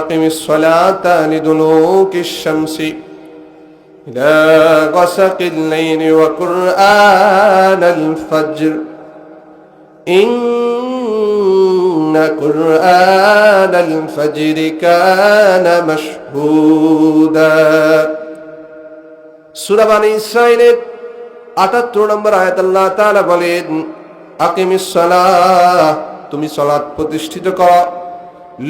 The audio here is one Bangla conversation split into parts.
আকিমিস সালাতা লিদুলুকিশ শামসি ইলা গাসাকিল লাইলি ওয়া কুরআনাল ফাজর ইন্না কুরআনাল ফাজরি কানা মাশহুদা। সূরা বনী ইসরাঈলের ৭৮ নম্বর আয়াত আল্লাহ তাআলা বলেন, আকিমিস সালাহ, তুমি সালাত প্রতিষ্ঠিত করো,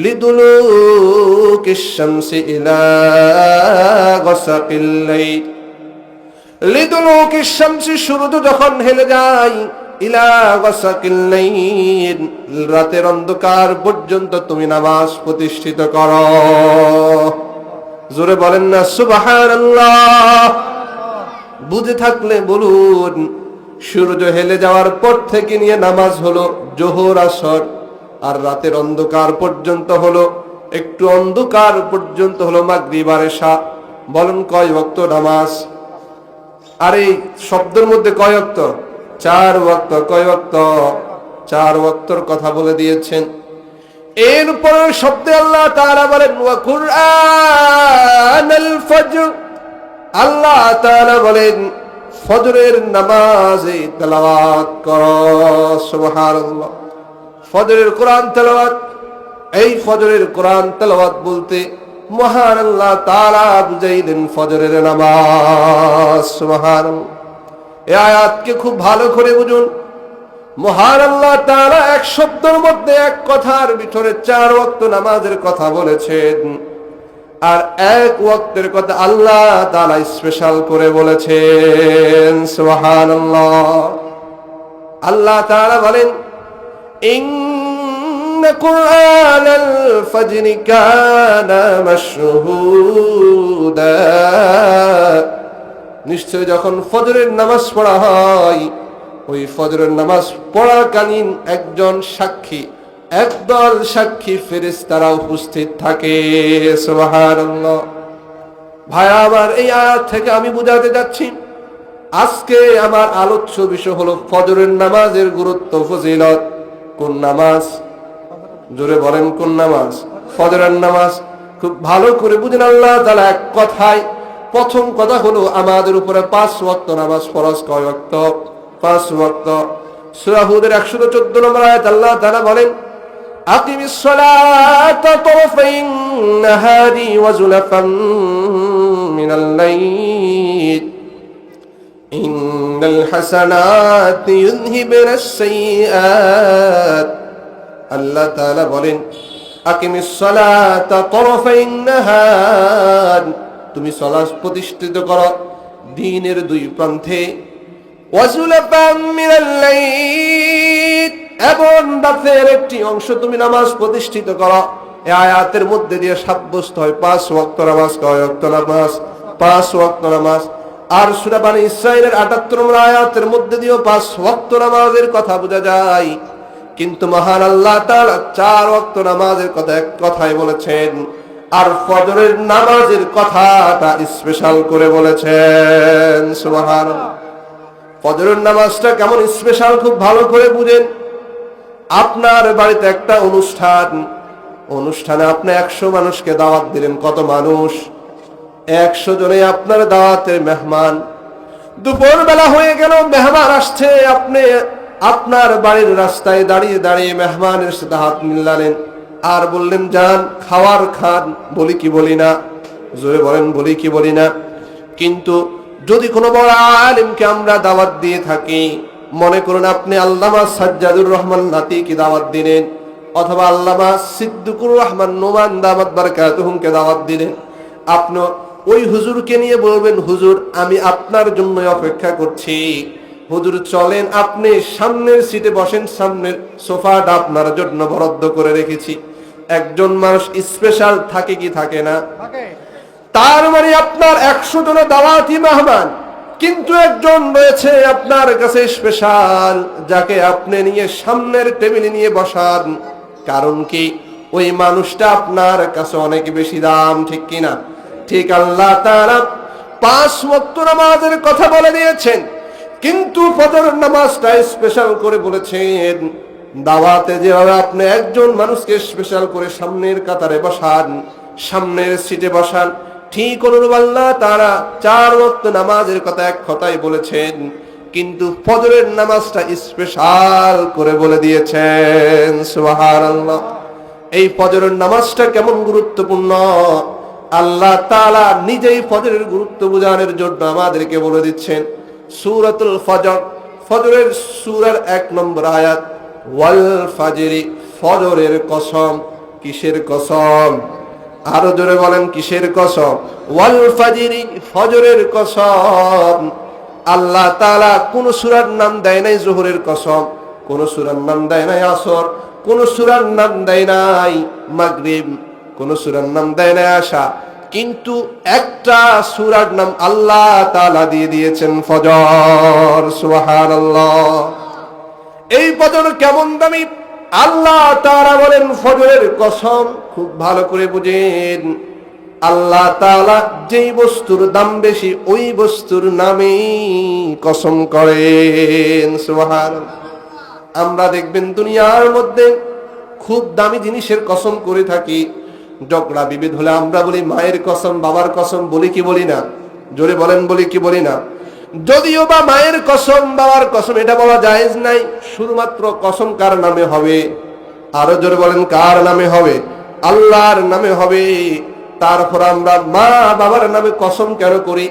লিদুলুকিশ শামসি ইলা গাসাকিল লাইল, লিদুলুকিশ শামসি সূর্য যখন হেলে যায়, ইলা গাসাকিল লাইল রাতের অন্ধকার পর্যন্ত তুমি নামাজ প্রতিষ্ঠিত করো। জোরে বলেন না সুবহানাল্লাহ। বুঝে থাকলে বলুন, সূর্য হেলে যাওয়ার পর থেকে নিয়ে নামাজ হলো জোহর আসর, আর রাতের অন্ধকার পর্যন্ত হলো, একটু অন্ধকার পর্যন্ত হলো মাগরিব আর ইশা। বলেন কয় ওয়াক্ত নামাজ? আর এই শব্দের মধ্যে কয় ওয়াক্ত? 4 ওয়াক্ত। কয় ওয়াক্ত? 4 ওয়াক্তর কথা বলে দিয়েছেন। এরপরের শব্দে আল্লাহ তাআলা বলেন ওয়া কুরআনাল ফজর, আল্লাহ তাআলা বলেন ফজরের নামাজে তেলাওয়াত করো। সুবহানাল্লাহ। ফজরের কোরআন তেলাওয়াত, এই ফজরের কোরআন তেলাওয়াত বলতে মহান আল্লাহ তাআলা বুঝাইলেন ফজরের নামাজ। সুবহানাল্লাহ। এই আয়াতকে খুব ভালো করে বুঝুন। মহান আল্লাহ তাআলা এক শব্দের মধ্যে, এক কথার ভিতরে 4 ওয়াক্ত নামাজের কথা বলেছেন, আর এক ওয়াক্তের কথা আল্লাহ তাআলা স্পেশাল করে বলেছেন। সুবহানাল্লাহ। আল্লাহ তাআলা বলেন ইন্না কুরআনাল ফাজরি কানা মাশহুদা, নিশ্চয় যখন ফজরের নামাজ পড়া হয়, ওই ফজরের নামাজ পড়াকালীন একজন সাক্ষী, একদল সাক্ষী ফেরেশতারা উপস্থিত থাকে। সুবহানাল্লাহ। ভাই আমার, এই আয়াত থেকে আমি বুঝাতে যাচ্ছি, আজকে আমার আলোচ্য বিষয় হলো ফজরের নামাজের গুরুত্ব, ফজিলত। কোন নামাজ? জোরে বলেন কোন নামাজ? ফজরের নামাজ। খুব ভালো করে বুঝেন। আল্লাহ তাআলা এক কথায়, প্রথম কথা হলো আমাদের উপরে 5 ওয়াক্ত নামাজ ফরজ। কয় ওয়াক্ত? 5 ওয়াক্ত। সূরা হুদের 114 নম্বর আয়াত আল্লাহ তাআলা বলেন আকিমিস সালাতা তারফাইন নাহারি ওয়া যুলাফাম মিনাল লাইল ইন্নাল হাসানাতি ইউযহিবুনাস সাইয়্যাত। আল্লাহ তাআলা বলেন আকিমিস সালাতা তারফাইন নাহার, তুমি সালাত প্রতিষ্ঠিত করো দিনের 2 প্রান্তে, ওয়া যুলাফাম মিনাল লাইল, এবং রাতের একটি অংশ তুমি নামাজ প্রতিষ্ঠিত করো। এই আয়াতের মধ্যে দিয়ে সাব্যস্ত হয় 5 ওয়াক্ত নামাজ। কয় ওয়াক্ত নামাজ? 5 ওয়াক্ত নামাজ। আর সূরা বনী ইসরাঈলের ৭৮ নম্বর আয়াতের মধ্যে দিয়েও 5 ওয়াক্ত নামাজের কথা বোঝা যায়। কিন্তু মহান আল্লাহ তাআলা 4 ওয়াক্ত নামাজের কথা এক কথায় বলেছেন, আর ফজরের নামাজের কথাটা স্পেশাল করে বলেছেন। সুবহানাল্লাহ। ফজরের নামাজটা কেমন স্পেশাল খুব ভালো করে বুঝেন। আপনার বাড়িতে একটা অনুষ্ঠানে আপনি 100 মানুষকে দাওয়াত দিলেন। কত মানুষ? 100 জনে আপনার দাওয়াতের মেহমান। দুপুর বেলা হয়ে গেল, মেহমান আসছে, আপনি আপনার বাড়ির রাস্তায় দাঁড়িয়ে দাঁড়িয়ে মেহমানের সাথে হাত মিলালেন আর বললেন যান খাওয়ার খান। বলি কি বলি না? জোরে বলেন, বলি কি বলি না? কিন্তু যদি কোনো বড় আলেমকে আমরা দাওয়াত দিয়ে থাকি, মনে করুন আপনি আল্লামা সাজ্জাদুর রহমান নাতিকে দাওয়াত দিলেন, অথবা আল্লামা সিদ্দিকুর রহমান নোমান দামাত বারাকাতুহুমকে দাওয়াত দিলেন, আপনি ওই হুজুরকে নিয়ে বলবেন হুজুর আমি আপনার জন্য অপেক্ষা করছি, হুজুর চলেন আপনি সামনের সিটে বসেন, সামনের সোফাটা আপনার জন্য বরাদ্দ করে রেখেছি। একজন মানুষ স্পেশাল থাকে কি থাকে না? তার মানে আপনার 100 জন দাওয়াতি মেহমান, কিন্তু একজন রয়েছে আপনার কাছে স্পেশাল, যাকে আপনি নিয়ে সামনের টেবিলে নিয়ে বসান। কারণ কি? ওই মানুষটা আপনার কাছে অনেক বেশি দাম, ঠিক কিনা? ঠিক আল্লাহ তাআলা 5 ওয়াক্ত নামাজের কথা বলে দিয়েছেন, কিন্তু ফজর নামাজটা স্পেশাল করে বলেছেন দাওয়াতে যেভাবে আপনি একজন মানুষকে স্পেশাল করে সামনের কাতারে বসান, সামনের সিটে বসান, ঠিক অনুরূপ আল্লাহ তাআলা 4 ওয়াক্ত নামাজের কথা এক কথায় বলেছেন, কিন্তু ফজরের নামাজটা স্পেশাল করে বলে দিয়েছেন। সুবহানাল্লাহ। এই ফজরের নামাজটা কেমন গুরুত্বপূর্ণ, আল্লাহ তাআলা নিজেই ফজরের গুরুত্ব বোঝানোর জন্য আমাদেরকে বলে দিচ্ছেন। সূরাতুল ফজর, ফজরের সূরার 1 নম্বর আয়াত, ওয়াল ফাজরি, ফজরের কসম। কিসের কসম? আরো জোরে বলেন, কিসের কসম? ওয়াল ফাজরি, ফজরের কসম। আল্লাহ তাআলা কোন সূরার নাম দেয় নাই যোহরের কসম, কোন সূরার নাম দেয় নাই আসর, কোন সূরার নাম দেয় নাই মাগরিব, কোন সূরার নাম দেয় নাই আশা, কিন্তু একটা সূরার নাম আল্লাহ তাআলা দিয়ে দিয়েছেন, ফজর। সুবহানাল্লাহ। এই ফজর কেমন দামি, আল্লাহ তাআলা বলেন ফজরের কসম। খুব ভালো করে বুঝেন, আল্লাহ তাআলা যেই বস্তুর দাম বেশি ওই বস্তুর নামেই কসম করেন। সুবহানাল্লাহ। আমরা দেখবেন দুনিয়ার মধ্যে খুব দামি জিনিসের কসম করে থাকি, ঝগড়া বিভেদ হলে আমরা বলি মায়ের কসম, বাবার কসম, বলি কি বলি না? জোরে বলেন, বলি কি বলি না? যদিও বা মায়ের কসম, বাবার কসম এটা বলা জায়েজ নাই, শুধুমাত্র কসম কার নামে হবে? আরো জোরে বলেন, কার নামে হবে? আল্লাহর নামে হবে। তারপর আমরা মা বাবার নামে কসম কেন করি?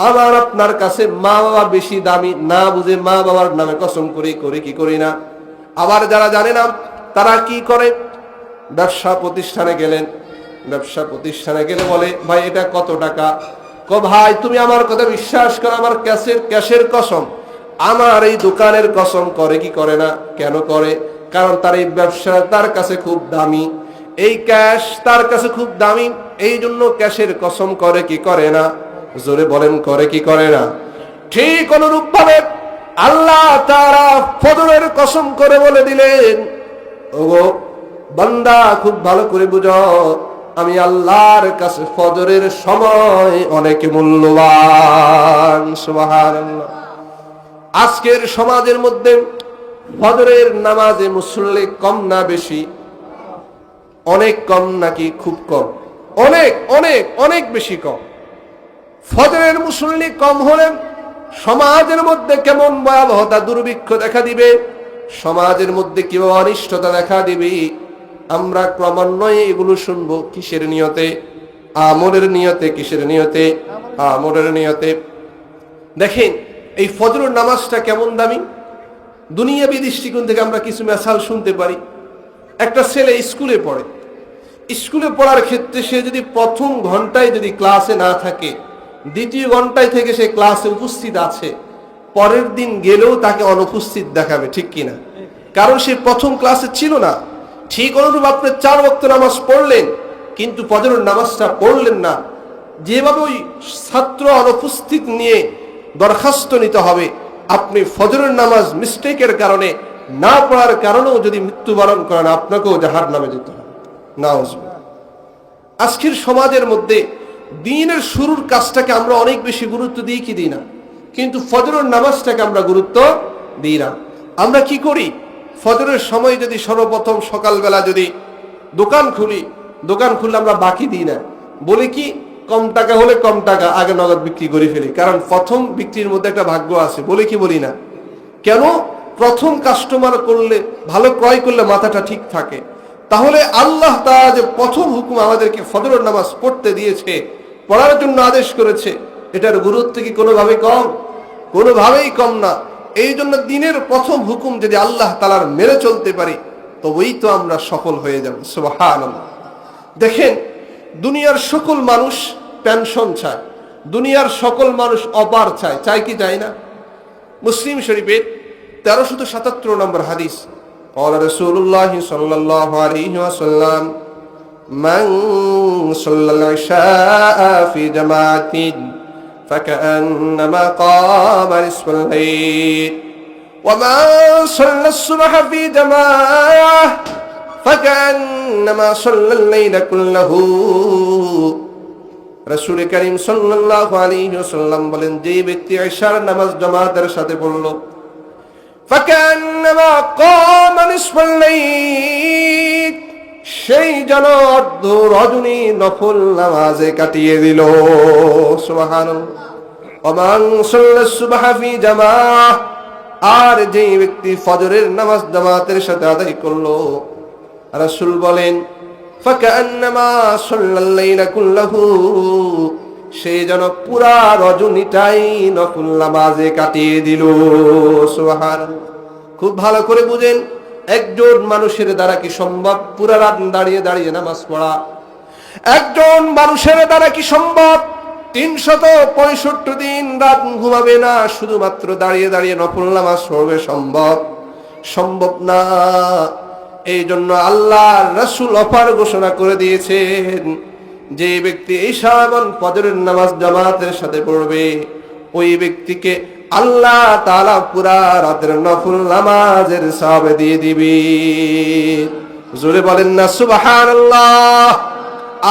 আমার আপনার কাছে মা বাবা বেশি দামি না বুঝে মা বাবার নামে কসম করি, করি কি করি না? আবার যারা জানে না তারা কি করে, ব্যবসা প্রতিষ্ঠানে গেলেন, ব্যবসা প্রতিষ্ঠানে গেলে বলে ভাই এটা কত টাকা? ভাই তুমি আমার কথা বিশ্বাস করো, আমার ক্যাশের কসম, আমার এই দোকানের কসম। করে কি করে না? কেন করে? কারণ তার এই ব্যবসা তার কাছে খুব দামি, এই ক্যাশ তার কাছে খুব দামি, এই জন্য ক্যাশের কসম করে কি করে না? জোরে বলেন, করে কি করে না? ঠিক অনুরূপ ভাবে আল্লাহ তাআলা ফজরের কসম করে বলে দিলেন, ওগো বান্দা খুব ভালো করে বুঝো, আমি আল্লাহর কাছে ফজরের সময় অনেক মূল্যবান। সুবহানাল্লাহ। আজকের সমাজের মধ্যে ফজরের নামাজে মুসল্লি কম না বেশি? অনেক কম নাকি খুব কম? অনেক অনেক অনেক বেশি কম। ফজরের মুসল্লি কম হলে সমাজের মধ্যে কেমন ভয়াবহতা, দুর্ভিক্ষ দেখা দিবে, সমাজের মধ্যে কিভাবে অনিষ্টতা দেখা দিবে, আমরা ক্রমান্বয়ে এগুলো শুনবো। কিসের নিয়তে? আমলের নিয়তে। কিসের নিয়তে? আমলের নিয়তে। দেখেন এই ফজরের নামাজটা কেমন দামি। দুনিয়াবি দৃষ্টিকোণ থেকে আমরা কিছু মেসাল শুনতে পারি। একটা ছেলে স্কুলে পড়ে, স্কুলে পড়ার ক্ষেত্রে সে যদি প্রথম ঘন্টায় যদি ক্লাসে না থাকে, দ্বিতীয় ঘন্টায় থেকে সে ক্লাসে উপস্থিত আছে, পরের দিন গেলেও তাকে অনুপস্থিত দেখাবে, ঠিক কিনা? কারণ সে প্রথম ক্লাসে ছিল না। ঠিক অনুরূপ আপনি 4 ওয়াক্ত নামাজ পড়লেন কিন্তু ফজরের নামাজটা পড়লেন না, যেভাবে ওই ছাত্র অনুপস্থিত নিয়ে দরখাস্ত নিতে হবে, আপনি ফজরের নামাজ মিস্টেকের কারণে না পড়ার কারণেও যদি মৃত্যুবরণ করেন আপনাকেও জাহান্নামে যেতে হবে। নাউজুবিল্লাহ। আজকের সমাজের মধ্যে দিনের শুরুর কাজটাকে আমরা অনেক বেশি গুরুত্ব দিই কি দিই না, কিন্তু ফজরের নামাজটাকে আমরা গুরুত্ব দিই না। আমরা কি করি, ফজরের সময় যদি সর্বপ্রথম সকালবেলা যদি দোকান খুললে আমরা বাকি দিই না, বলি কি কম টাকা হলে কম টাকা আগে নগদ বিক্রি করে ফেলি, কারণ প্রথম বিক্রির মধ্যে একটা ভাগ্য আছে, বলি কি বলি না? কেন? প্রথম কাস্টমার করলে, ভালো ক্রয় করলে মাথাটা ঠিক থাকে। তাহলে আল্লাহ তাআলা যে প্রথম হুকুম আমাদেরকে ফজরের নামাজ পড়তে দিয়েছে, পড়ার জন্য আদেশ করেছে, এটার গুরুত্ব কি কোনোভাবে কম? কোনোভাবেই কম না। এই জন্য দিনের প্রথম হুকুম যদি আল্লাহ তাআলার মেনে চলতে পারি তবেই তো আমরা সফল হয়ে যাব। সুবহানাল্লাহ। দেখেন দুনিয়ার সকল মানুষ পেনশন চায়, দুনিয়ার সকল মানুষ অপার চায়, চায় কি চায় না? মুসলিম শরীফের 1377 নম্বর হাদিস, قال رسول الله صلى الله عليه وسلم من صلى العشاء في جماعة فكأنما قام نصف الليل ومن صلى الصبح في جماعة فكأنما صلى الليل كله। রাসূল করিম সাল্লাল্লাহু আলাইহি ওয়াসাল্লাম বলেন, যে ব্যক্তি ইশার নামাজ জামাতের সাথে পড়লো, ফাকান্নামা ক্বামা নিসফাল লাইল, সেই যেন অর্ধ রজনী নফল নামাজে কাটিয়ে দিল। সুবহানাল্লাহ। ওমান সাল্লাস সুবহা ফি জামাআহ, আর যেই ব্যক্তি ফজরের নামাজ জামাতের সাথে আদায় করলো, রাসূল বলেন ফাকান্নামা সাল্লাল লাইলা কুল্লাহু, সেই যেন পুরা রজনীটাই নফল নামাজে কাটিয়ে দিল। সুবহানাল্লাহ। খুব ভালো করে বুঝেন, একজন মানুষের দ্বারা কি সম্ভব পুরা রাত দাঁড়িয়ে দাঁড়িয়ে নামাজ পড়া? একজন মানুষের দ্বারা কি সম্ভব 365 দিন রাত ঘুমাবে না, শুধুমাত্র দাঁড়িয়ে দাঁড়িয়ে নফল নামাজ পড়বে? সম্ভব না। এই জন্য আল্লাহ রাসূল অফার ঘোষণা করে দিয়েছেন, যে ব্যক্তি ঈশা এবং ফজরের নামাজ জামাতের সাথে পড়বে, ওই ব্যক্তিকে আল্লাহ তাআলা পুরা রাতের নফল নামাজের সওয়াব দিয়ে দিবে। জোরে বলেন না সুবহানাল্লাহ?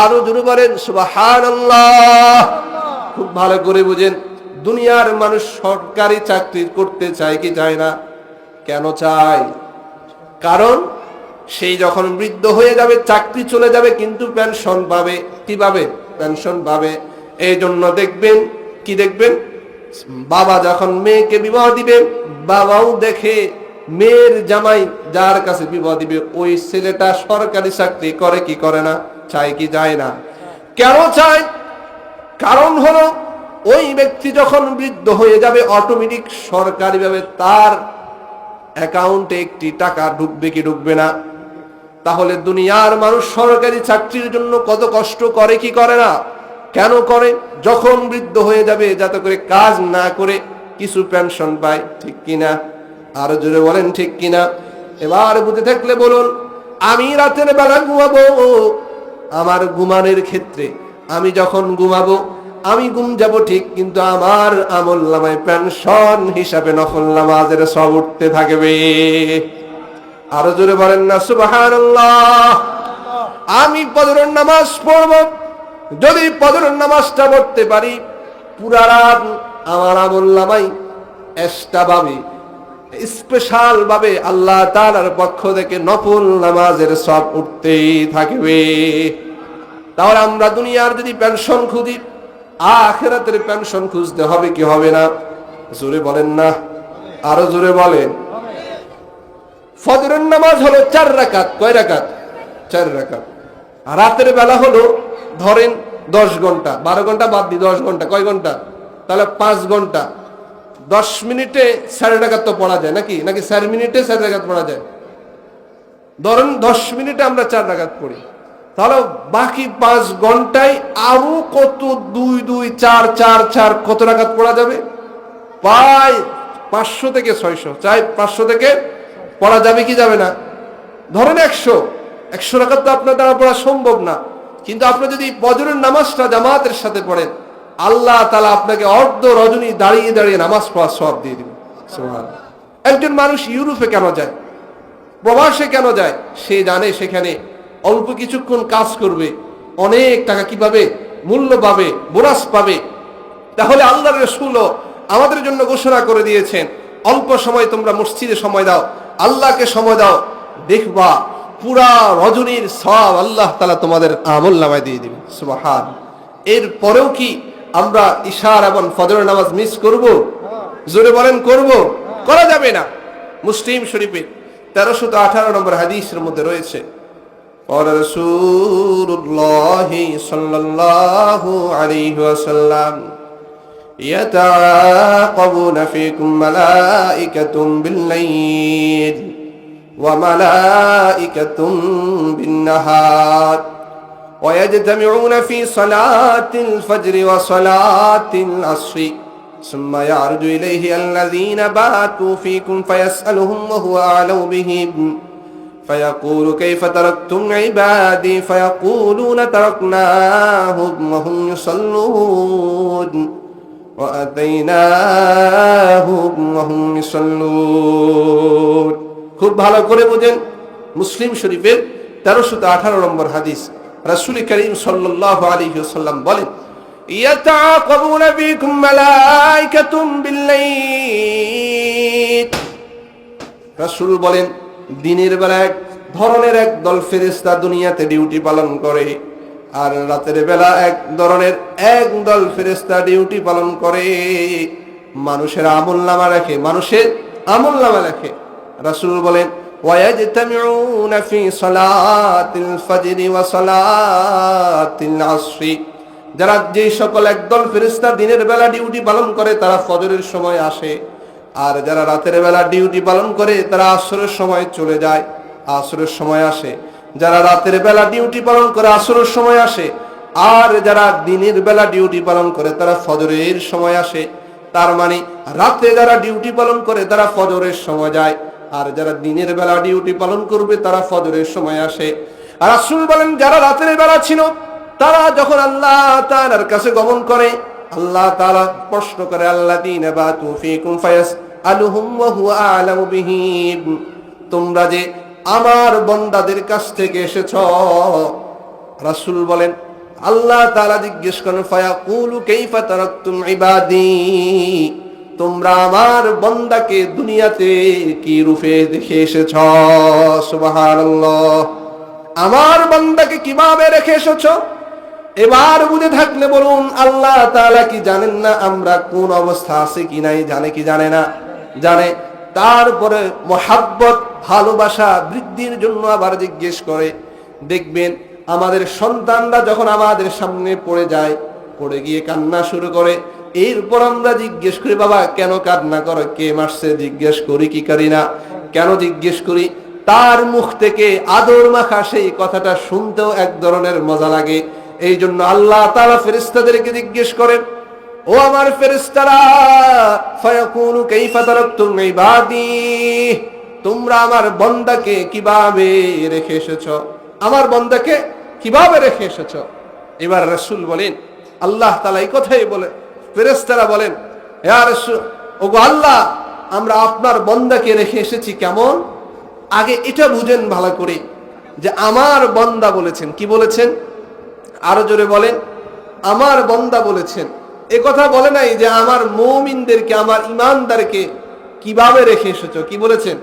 আরো জোরে বলেন সুবহানাল্লাহ। খুব ভালো করে বুঝেন, দুনিয়ার মানুষ সরকারি চাকরি করতে চায় কি চায় না? কেন চায়? কারণ সেই যখন বৃদ্ধ হয়ে যাবে, চাকরি চলে যাবে, কিন্তু পেনশন পাবে। কি পাবে? পেনশন পাবে। এই জন্য দেখবেন, কি দেখবেন, বাবা যখন মেয়েকে বিবাহ দিবে, বাবাও দেখে মেয়ের জামাই যার কাছে বিবাহ দিবে, ওই ছেলেটা সরকারি চাকরি করে কি করে না? চায় কি যায় না? কেন চায়? কারণ হলো ওই ব্যক্তি যখন বৃদ্ধ হয়ে যাবে, অটোমেটিক সরকারিভাবে তার অ্যাকাউন্টে একটি টাকা ঢুকবে কি ঢুকবে না? তাহলে দুনিয়ার মানুষ সরকারি চাকরির জন্য কত কষ্ট করে কি করে না? কেন করে? যখন বৃদ্ধ হয়ে যাবে, যাতে করে কাজ না করে কিছু পেনশন পায়। ঠিক কিনা? আরো জোরে বলেন ঠিক কিনা? এবার বুঝে থাকলে বলুন, আমি রাতের বেলা ঘুমাবো, আমার ঘুমানোর ক্ষেত্রে আমি যখন ঘুমাবো, আমি ঘুম যাব ঠিক, কিন্তু আমার আমল নামায় পেনশন হিসাবে নফল নামাজের সব উঠতে থাকবে। আরো জোরে বলেন না সুবহানাল্লাহ। আমি ফজরের নামাজ পড়ব, যদি ফজরের নামাজটা পড়তে পারি, পুরা রাত আমার আমল নামায় এক্সট্রা ভাবে, স্পেশাল ভাবে আল্লাহ তাআলার পক্ষ থেকে নফল নামাজের সব উঠতেই থাকবে। তাহলে আমরা দুনিয়ার যদি পেনশন খুঁজি, আখিরাতের পেনশন খুঁজতে হবে কি হবে না? জোরে বলেন না, আরো জোরে বলেন। ফজরের নামাজ হলো 4 রাকাত। কয় রাকাত? 4 রাকাত। আর রাতের বেলা হলো ধরেন 10 ঘন্টা, 12 ঘন্টা বাদ দিই 10 ঘন্টা, কয় ঘন্টা? তাহলে 5 ঘন্টা। 10 মিনিটে 4 রাকাত তো পড়া যায় নাকি? 4 মিনিটে 4 রাকাত পড়া যায়? ধরেন 10 মিনিটে আমরা 4 রাকাত পড়ি, তাহলে বাকি 5 ঘন্টায় আরো কত 2 2 4 4 4 কত রাকাত পড়া যাবে? প্রায় 500 থেকে 600, চাই 500 থেকে পড়া যাবে কি যাবে না? ধরেন 100 রাকাত তো আপনার দ্বারা পড়া সম্ভব না, কিন্তু আপনি যদি ফজরের নামাজটা জামাতের সাথে পড়েন, আল্লাহ তাআলা আপনাকে অর্ধ রজনী দাঁড়িয়ে দাঁড়িয়ে নামাজ পড়ার সওয়াব দিয়ে দিবেন। সুবহানাল্লাহ। একজন মানুষ ইউরোপে কেন যায়, প্রবাসে কেন যায়? সে জানে সেখানে অল্প কিছুক্ষণ কাজ করবে, অনেক টাকা কি পাবে? মূল্য পাবে, বোনাস পাবে। তাহলে আল্লাহর রাসূলও আমাদের জন্য ঘোষণা করে দিয়েছেন, অল্প সময় তোমরা মসজিদে সময় দাও, আল্লাহকে সময় দাও, দেখবা পুরা রজনীর সওয়াব আল্লাহ তাআলা তোমাদের আমলনামায় দিয়ে দিবেন। সুবহান। এরপরেও কি আমরা ইশার এবং ফজরের নামাজ মিস করব? জোরে বলেন করব? করা যাবে না। মুসলিম শরীফে 1318 নম্বর হাদিসের মধ্যে রয়েছে, قال رسول الله صلى الله عليه وسلم يتعاقبون فيكم ملائكة بالليل وملائكة بالنهار ويجتمعون في صلاة الفجر وصلاة العصر ثم يعرج إليه الذين باتوا فيكم فيسألهم وهو أعلم بهم فيقول كيف تركتم عبادي فيقولون تركناهم وهم يصلون وأتيناهم وهم يصلون। খুব ভালো করে বুঝেন, মুসলিম শরীফের 1318 নম্বর হাদিস, রাসূল করিম সাল্লাল্লাহু আলাইহি ওয়াসাল্লাম বলেন, ইয়াতাআকাবুনা বিকুম মালাইকাতুম বিল্লাইল, রাসূল বলেন দিনের বেলা এক ধরনের এক দল ফেরেশতা দুনিয়াতে ডিউটি পালন করে, আর রাতের বেলা এক ধরনের এক দল ফেরেশতা ডিউটি পালন করে। মানুষের আমলনামা রাখে, মানুষের আমলনামা রাখে। রাসূল বলেন ওয়ায়াজতামিউনা ফি সালাতিল ফজর ওয়া সালাতিল আসর, যারা যে সকল একদল ফেরেশতা দিনের বেলা ডিউটি পালন করে তারা ফজরের সময় আসে, আর যারা রাতের বেলা ডিউটি পালন করে তারা আসরের সময় চলে যায়, আসরের সময় আসে। যারা রাতের বেলা ডিউটি পালন করে আসরের সময় আসে, আর যারা দিনের বেলা ডিউটি পালন করে তারা ফজরের সময় আসে। তার মানে রাতে যারা ডিউটি পালন করে তারা ফজরের সময় যায়, আর যারা দিনের বেলা ডিউটি পালন করবে তারা ফজরের সময় আসে। আর রাসূল বলেন যারা রাতের বেলা ছিল তারা যখন আল্লাহ তাআলার কাছে গমন করে, আল্লাহ তাআলা প্রশ্ন করে আল্লাযীনা বাতু ফীকুম ফায়াসআলুহুম ওয়া হুয়া আ'লামু বিহিম, তোমরা যে আমার বান্দাদের কাছ থেকে এসেছো। রাসূল বলেন আল্লাহ তাআলা জিজ্ঞেস করেন ফায়াকুলু কাইফা তারাকতুম ইবাদি, তোমরা আমার বান্দাকে দুনিয়াতে কি রূপে দেখে এসেছো। সুবহানাল্লাহ, আমার বান্দাকে কিভাবে রেখে এসেছো? এবার বুঝে থাকলে বলুন আল্লাহ তাআলা কি জানেন না আমরা কোন অবস্থা আছে কি নাই? জানে কি জানে না? জানে। তারপরে মহাব্বত ভালোবাসা বৃদ্ধির জন্য আবার জিজ্ঞেস করে। দেখবেন আমাদের সন্তানরা যখন আমাদের সামনে পড়ে যায়, পড়ে গিয়ে কান্না শুরু করে, এরপর আমরা জিজ্ঞেস করি বাবা কেন কান্না করো, কে মারছে? জিজ্ঞেস করি কি করি না? কেন জিজ্ঞেস করি? তার মুখ থেকে আদর মাখা সেই কথাটা শুনতেও এক ধরনের মজা লাগে। এই জন্য আল্লাহ তাআলা ফেরেশতাদেরকে জিজ্ঞেস করেন ও আমার ফেরেশতারা ফায়াকুলু কাইফা তারাকতুম ইবাদি, তোমরা আমার বান্দাকে কিভাবে রেখে এসেছো? আমার বান্দাকে কিভাবে রেখে এসেছো? এবার রাসূল বলেন আল্লাহ তাআলা এই কথাই বলে, ফেরেশতারা বলেন ইয়া রাসূল, ওগো আল্লাহ আমরা আপনার বান্দাকে রেখে এসেছি কেমন? আগে এটা বুঝেন ভালো করে যে আমার বান্দা বলেছেন, কি বলেছেন? আরো জোরে বলেন, আমার বান্দা বলেছেন। এ কথা বলে নাই যে আমার মুমিনদেরকে, আমার ঈমানদারকে কিভাবে রেখে এসেছো, কি বলেছেন?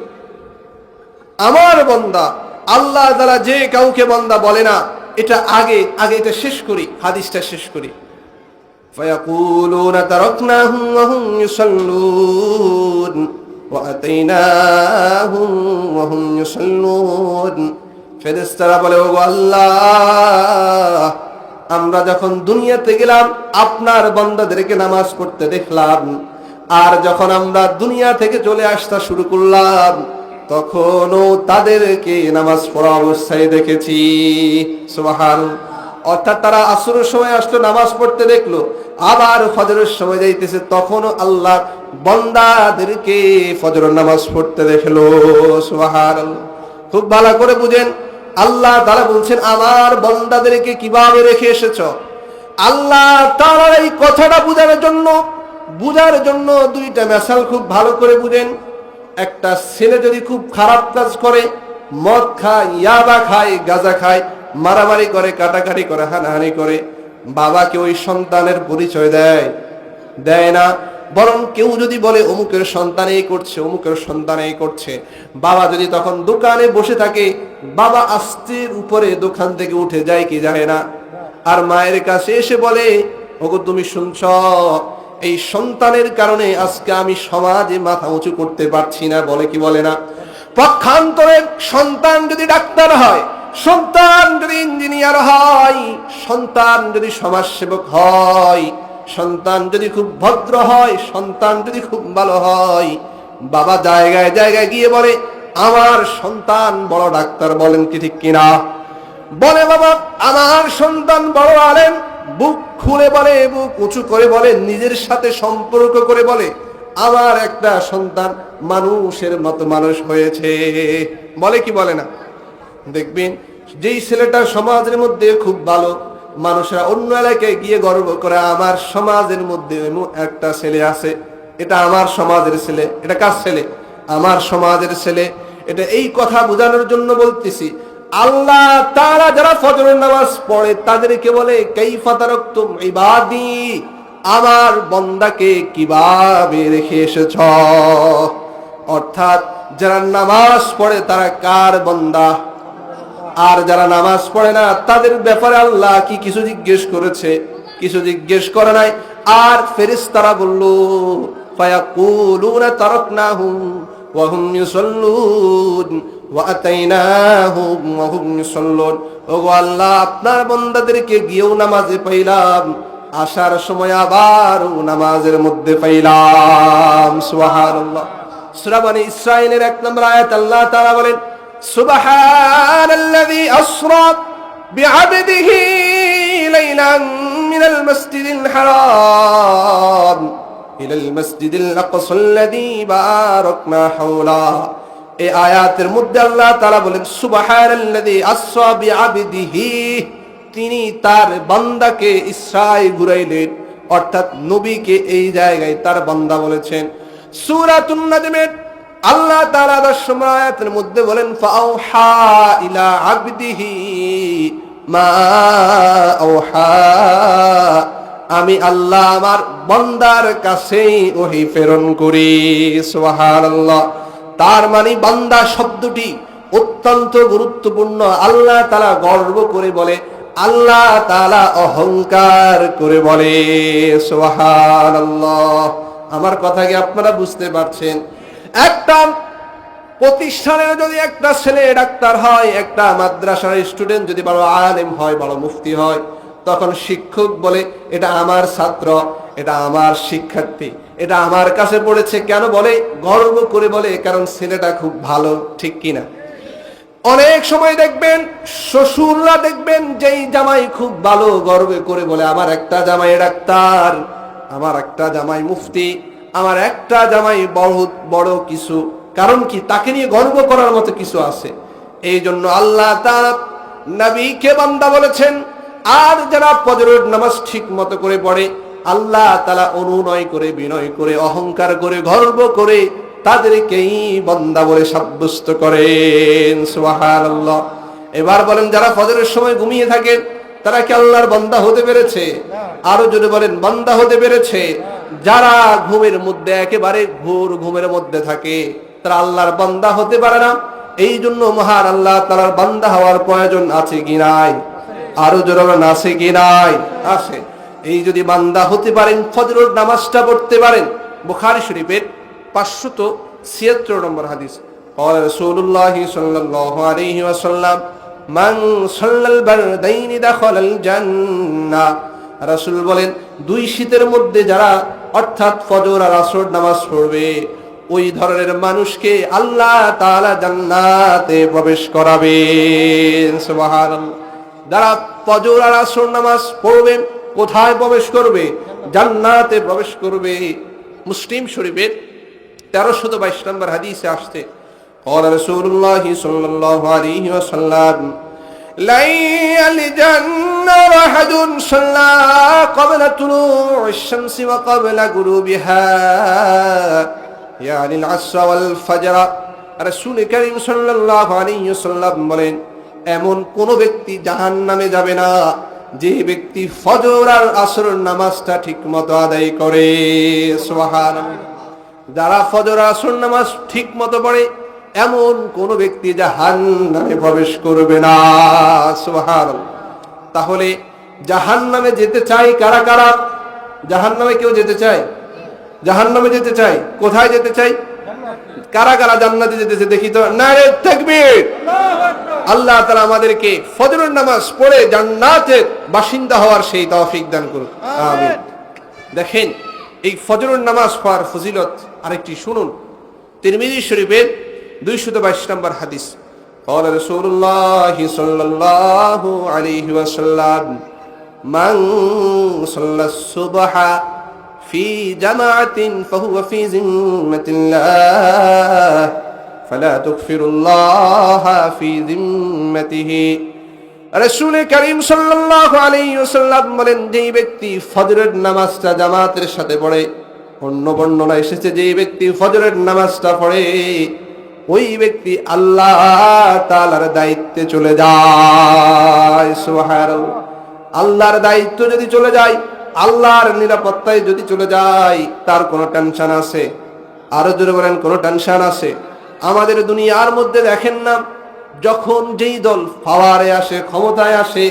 আমার বান্দা। আল্লাহ তাআলা যে কাউকে বান্দা বলে না। এটা আগে এটা শেষ করি, হাদিসটা শেষ করি। ফায়াকুলুনা তারাকনাহুম ওয়া হুম ইউসাল্লুন ওয়া আতাইনাহুম ওয়া হুম ইউসাল্লুন। ফেরেশতারা বলে ওগো আল্লাহ আমরা যখন দুনিয়াতে গেলাম আপনার বান্দাদেরকে নামাজ পড়তে দেখলাম, আর যখন আমরা দুনিয়া থেকে চলে আসতে শুরু করলাম তখনও তাদেরকে নামাজ পড়া অবস্থায় দেখেছি। সুবহানাল্লাহ। অর্থাৎ তারা আসরের সময় আসলো, নামাজ পড়তে দেখলো, আবার ফজরের সময় যাইতেছে তখনও আল্লাহ বান্দাদেরকে ফজরের নামাজ পড়তে দেখলো। সুবহানাল্লাহ। খুব ভালো করে বুঝেন, আল্লাহ তাআলা বলছেন আমার বান্দাদেরকে কিভাবে রেখে এসেছো। আল্লাহ তাআলার এই কথাটা বুঝার জন্য দুইটা মিসাল খুব ভালো করে বুঝেন। একটা ছেলে যদি খুব খারাপ কাজ করে, মদ খায়, ইয়াবা খায়, গাঁজা খায়, মারামারি করে, কাটাকাটি করে, হানাহানি করে, বাবাকে ওই সন্তানের পরিচয় দেয় না। বরং কেউ যদি বলে অমুকের সন্তান এই করছে, অমুকের সন্তান এই করছে, বাবা যদি তখন দোকানে বসে থাকে, বাবা আস্তের উপরে দোকান থেকে উঠে যায় কি যায় না, আর মায়ের কাছে এসে বলে ওগো তুমি শুনছ, এই সন্তানের কারণে আজকে আমি সমাজে মাথা উঁচু করতে পারছি না, বলে কি বলে না? পক্ষান্তরে সন্তান যদি ডাক্তার হয়, সন্তান যদি ইঞ্জিনিয়ার হয়, সন্তান যদি সমাজসেবক হয়, সন্তান যদি খুব ভদ্র হয়, সন্তান যদি খুব ভালো হয়, বাবা জায়গায় জায়গায় গিয়ে বলে আমার সন্তান বড় ডাক্তার, বলেন কি ঠিক কিনা? বলে বাবা আমার সন্তান বড় আলেম, বুক খুলে বলে, বুক উঁচু করে বলে, নিজের সাথে সম্পর্ক করে বলে আমার একটা সন্তান মানুষের মতো মানুষ হয়েছে, বলে কি বলে না? দেখবেন যেই ছেলেটা সমাজের মধ্যে খুব ভালো, মানুষরা অন্য এলাকায় গিয়ে গর্ব করে আমার সমাজের মধ্যে একটা ছেলে আছে, এটা আমার সমাজের ছেলে। এটা কার ছেলে? আমার সমাজের ছেলে। এটা এই কথা বোঝানোর জন্য বলতেছি, আল্লাহ তাআলা যারা ফজরের নামাজ পড়ে তাদেরকে বলে কাইফা তারাকতুম ইবাদি, আমার বান্দাকে কিভাবে রেখে এসেছ। অর্থাৎ যারা নামাজ পড়ে তারা কার বান্দা? আর যারা নামাজ পড়ে না তাদের ব্যাপারে আল্লাহ কি কিছু জিজ্ঞেস করেছে? কিছু জিজ্ঞেস করে নাই। আর ফেরেশতারা বলল ফায়াকুলুনা তারাকনাহুম ওয়া হুম ইউসাল্লুন ওয়া আতাইনাহুম ওয়া হুম ইউসাল্লুন। ওগো আল্লাহ, আপনার বান্দাদেরকে গিয়েও নামাজে পাইলাম, আসার সময় আবারও নামাজের মধ্যে পাইলাম। সুবহানাল্লাহ। সূরা বনী ইসরাঈলের 1 নম্বর আয়াত আল্লাহ তাআলা বলেন সুবহানাল্লাযী আসরা বিআবদিহি লাইলান মিনাল মাসজিদিল হারাম ইলাল মাসজিদিল আকসাল্লাযী বারাকনা হাওলা। এই আয়াতের মধ্যে আল্লাহ তাআলা বলেন সুবহানাল্লাযী আসরা বিআবদিহি, তিনি তার বান্দাকে ইসরায় ঘুরাইলেন, অর্থাৎ নবীকে এই জায়গায় তার বান্দা বলেছেন। সূরাতুন নাজমের আল্লাহ তাআলা 10 নম্বর আয়াতের মধ্যে বলেন ফাআউহা ইলা আবদিহি মা আওহা, আমি আল্লাহ আমার বান্দার কাছেই ওহী প্রেরণ করি। সুবহানাল্লাহ। তার মানে বান্দা শব্দটি অত্যন্ত গুরুত্বপূর্ণ। আল্লাহ তাআলা গর্ব করে বলে, আল্লাহ তাআলা অহংকার করে বলে। সুবহানাল্লাহ। আমার কথা কি আপনারা বুঝতে পারছেন? একটা প্রতিষ্ঠানের যদি একটা ছেলে ডাক্তার হয়, একটা মাদ্রাসার স্টুডেন্ট যদি বড় আলেম হয়, বড় মুফতি হয়, তখন শিক্ষক বলে এটা আমার ছাত্র, এটা আমার শিক্ষার্থী, এটা আমার কাছে পড়েছে। কেন বলে? গর্ব করে বলে, কারণ ছেলেটা খুব ভালো। ঠিক কিনা? অনেক সময় দেখবেন শ্বশুররা দেখবেন যেই জামাই খুব ভালো, গর্ব করে বলে আমার একটা জামাই ডাক্তার, আমার একটা জামাই মুফতি, আমার একটা জামাই বহুত বড় কিছু। কারণ কি? তাকে নিয়ে গর্ব করার মতো কিছু আছে। এই জন্য আল্লাহ তাআলা নবীকে বান্দা বলেছেন। আর যারা ফজরের নামাজ ঠিক মতো করে পড়ে, আল্লাহ তাআলা অনুনয় করে, বিনয় করে, অহংকার করে, গর্ব করে তাদেরকেই বান্দা বলে সাব্যস্ত করেন। সুবহানাল্লাহ। এবার বলেন, যারা ফজরের সময় ঘুমিয়ে থাকেন তারা কি আল্লাহর বান্দা হতে পেরেছে? আরো যদি বলেন, বান্দা হতে পেরেছে? যারা ঘুমের মধ্যে একেবারে ঘোর ঘুমের মধ্যে থাকে তারা আল্লাহর বান্দা হতে পারে না। এই জন্য মহান আল্লাহ তাআলার বান্দা হওয়ার প্রয়োজন আছে কি নাই? আরো জোরে বলেন, আছে কি নাই? আছে। এই যদি বান্দা হতে পারেন, ফজরের নামাজটা পড়তে পারেন, বুখারী শরীফের 576 নম্বর হাদিস, قال رسول الله صلى الله عليه وسلم من صلى البردين دخل الجنة। রাসূল বলেন, দুই শীতের মধ্যে যারা অর্থাৎ ফজর আর আসর নামাজ পড়বে, ওই ধরনের মানুষকে আল্লাহ তাআলা জান্নাতে প্রবেশ করাবেন। সুবহানাল্লাহ। যারা ফজর আর আসর নামাজ পড়বেন কোথায় প্রবেশ করবে? জান্নাতে প্রবেশ করবে। মুসলিম শরীফের 1322 নম্বর হাদিসে আসছে, قال رسول الله صلى الله عليه وسلم لا يلجن أحد صلى قبل طلوع الشمس وقبل غروبها يعني العصر والفجر। রাসূল করিম সাল্লাল্লাহু আলাইহি ওয়াসাল্লাম বলেন, এমন কোন ব্যক্তি জাহান্নামে যাবে না যে ব্যক্তি ফজর আর আসরের নামাজটা ঠিকমতো আদায় করে। সুবহানাল্লাহ। যারা ফজর আর আসর নামাজ ঠিকমতো পড়ে এমন কোন ব্যক্তি জাহান্নামে প্রবেশ করবে না। সুবহানাল্লাহ। তাহলে জাহান্নামে যেতে চাই কারা কারা? জাহান্নামে কেউ যেতে চায়? জাহান্নামে যেতে চাই? কোথায় যেতে চাই? কারা কারা জান্নাতে যেতেছে দেখি তো? নারে তাকবীর। আল্লাহ তাআলা আমাদেরকে ফজরের নামাজ পড়ে জান্নাতের বাসিন্দা হওয়ার সেই তৌফিক দান করুন। আমিন। দেখেন, এই ফজরের নামাজ পড়ার ফজিলত আরেকটি শুনুন। তিরমিজি শরীফের 222 নম্বর হাদিস, قال رسول الله صلى الله عليه وسلم من صلى الصبح في جماعة فهو في ذمة الله فلا تكفر الله في ذمته। রাসূল করিম সাল্লাল্লাহু আলাইহি ওয়াসাল্লাম বলেন, যেই ব্যক্তি ফজরের নামাজটা জামাতের সাথে পড়ে, অন্য বর্ণনা এসেছে যেই ব্যক্তি ফজরের নামাজটা পড়ে, ওই ব্যক্তি আল্লাহ তাআলার দায়িত্বে চলে যায়। সুবহানাল্লাহ। আল্লাহর দায়িত্ব যদি চলে যায়, আল্লাহর নিরাপত্তায় যদি চলে যায়, তার কোনো টেনশন আছে? আরো জোরে বলেন, কোনো টেনশন আছে? আমাদের দুনিয়ার মধ্যে দেখেন না, যখন যেই দল পাওয়ারে আসে, ক্ষমতায় আসে,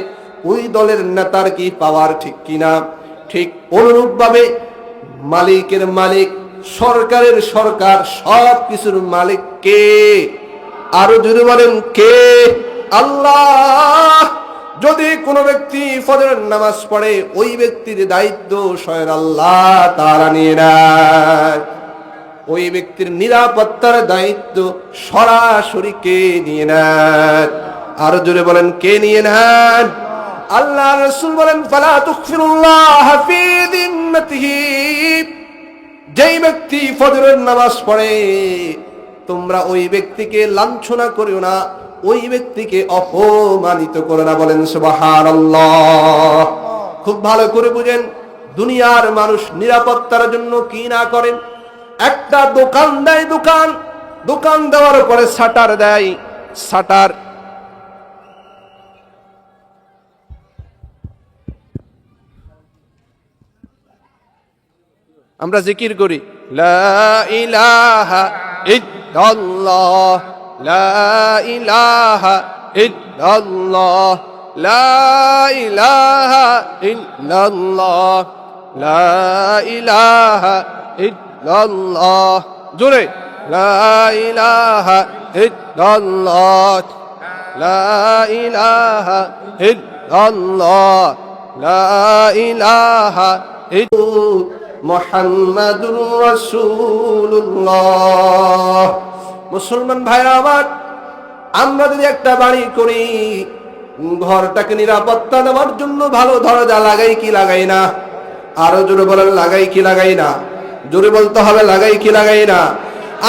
ওই দলের নেতার কি পাওয়ার, ঠিক কিনা? ঠিক অনুরূপ ভাবে মালিকের মালিক, সরকারের সরকার, সব কিছুর মালিক কে? আরো জোরে বলেন কে? আল্লাহ। যদি কোনো ব্যক্তি ফজরের নামাজ পড়ে, ওই ব্যক্তির দায়িত্ব স্বয়ং আল্লাহ তাআলা নিয়ে নেয়। ওই ব্যক্তির নিরাপত্তার দায়িত্ব সরাসরি কে নিয়ে নেন? আরো জোরে বলেন কে নিয়ে নেন? আল্লাহ রাসূল বলেন, ফালা তুগফিরুল্লাহ ফি যিম্মাতিহি। যেই ব্যক্তি ফজরের নামাজ পড়ে, তোমরা ওই ব্যক্তিকে লাঞ্ছনা করিও না, ওই ব্যক্তিকে অপমানিত করো না। বলেন সুবহানাল্লাহ। খুব ভালো করে বুঝেন, দুনিয়ার মানুষ নিরাপত্তার জন্য কি না করেন। একটা দোকান দেয়, দোকান দেওয়ার পরে শাটার দেয়, শাটার আমরা জিকির করি, লা ইলাহা ইল্লাল্লাহ, লা ইলাহা ইল্লাল্লাহ, লা ইলাহা ইল্লাল্লাহ, লা ইলাহা ইল্লাল্লাহ। জোরে, লা ইলাহা ইল্লাল্লাহ, লা ইলাহা ইল্লাল্লাহ, লা ইলাহা ইল্লাল্লাহ, মুহাম্মাদুর রাসূলুল্লাহ। মুসলমান ভাইরা আমার, আমরা যদি একটা বাড়ি করি, ঘরটাকে নিরাপত্তা দেওয়ার জন্য ভালো দরজা লাগাই কি লাগাই না? আরো জোরে বলেন, লাগাই কি লাগাই না? জোরে বলতে হবে, লাগাই কি লাগাই না?